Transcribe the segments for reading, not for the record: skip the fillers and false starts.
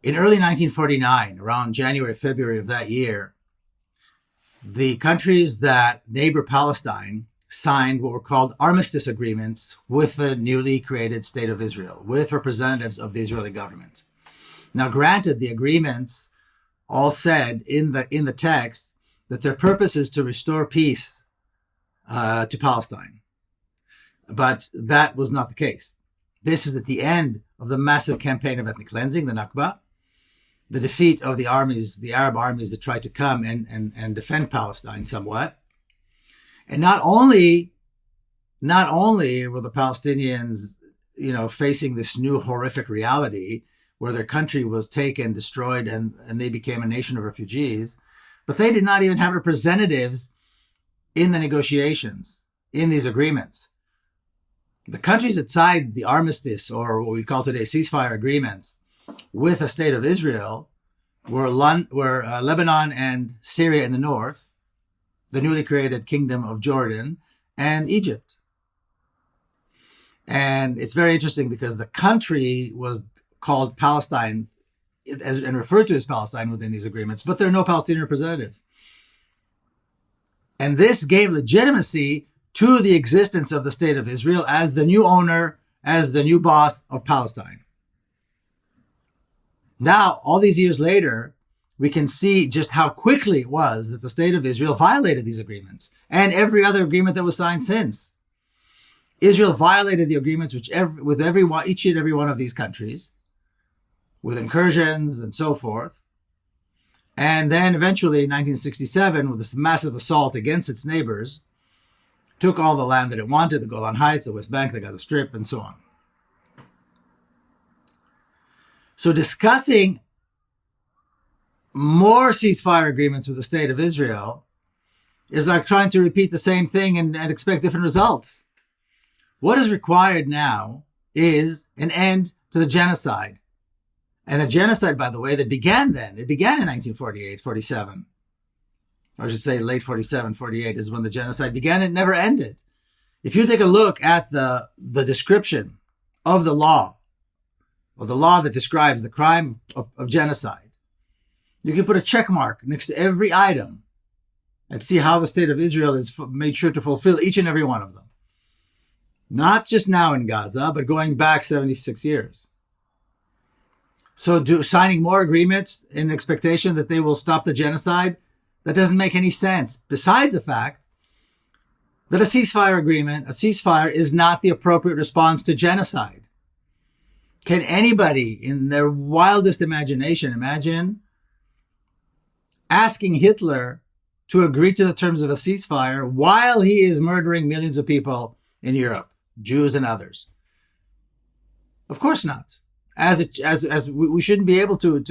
In early 1949, around January, February of that year, the countries that neighbor Palestine signed what were called armistice agreements with the newly created state of Israel, with representatives of the Israeli government. Now, granted, the agreements all said in the text that their purpose is to restore peace to Palestine. But that was not the case. This is at the end of the massive campaign of ethnic cleansing, the Nakba, the defeat of the armies, the Arab armies that tried to come and defend Palestine somewhat. And not only were the Palestinians, facing this new horrific reality where their country was taken, destroyed, and they became a nation of refugees, but they did not even have representatives in the negotiations, in these agreements. The countries that signed the armistice, or what we call today ceasefire agreements, with the state of Israel were Lebanon and Syria in the north, the newly created Kingdom of Jordan, and Egypt. And it's very interesting because the country was called Palestine and referred to as Palestine within these agreements, but there are no Palestinian representatives. And this gave legitimacy to the existence of the state of Israel as the new owner, as the new boss of Palestine. Now, all these years later, we can see just how quickly it was that the state of Israel violated these agreements and every other agreement that was signed since. Israel violated the agreements with each and every one of these countries, with incursions and so forth. And then eventually in 1967, with this massive assault against its neighbors, took all the land that it wanted, the Golan Heights, the West Bank, the Gaza Strip, and so on. So discussing more ceasefire agreements with the state of Israel is like trying to repeat the same thing and expect different results. What is required now is an end to the genocide. And the genocide, by the way, that began then, it began in 1948, 47. Or I should say late 47, 48 is when the genocide began. It never ended. If you take a look at the description of the law, or the law that describes the crime of genocide, you can put a check mark next to every item and see how the state of Israel has made sure to fulfill each and every one of them. Not just now in Gaza, but going back 76 years. So signing more agreements in expectation that they will stop the genocide, that doesn't make any sense. Besides the fact that a ceasefire is not the appropriate response to genocide. Can anybody in their wildest imagination imagine asking Hitler to agree to the terms of a ceasefire while he is murdering millions of people in Europe, Jews and others? Of course not. As we shouldn't be able to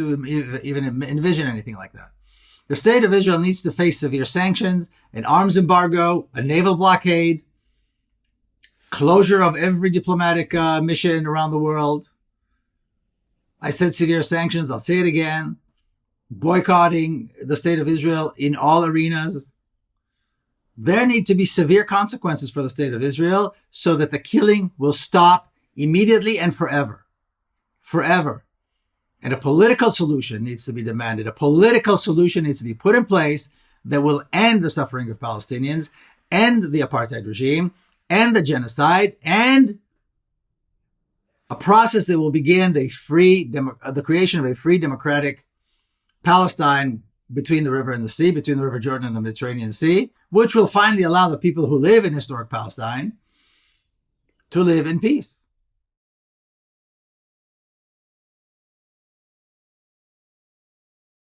even envision anything like that. The state of Israel needs to face severe sanctions, an arms embargo, a naval blockade, closure of every diplomatic mission around the world. I said severe sanctions, I'll say it again. Boycotting the state of Israel in all arenas. There need to be severe consequences for the state of Israel so that the killing will stop immediately and forever. Forever. And a political solution needs to be demanded. A political solution needs to be put in place that will end the suffering of Palestinians, end the apartheid regime, end the genocide, and a process that will begin the creation of a free democratic Palestine between the river and the sea, between the River Jordan and the Mediterranean Sea, which will finally allow the people who live in historic Palestine to live in peace.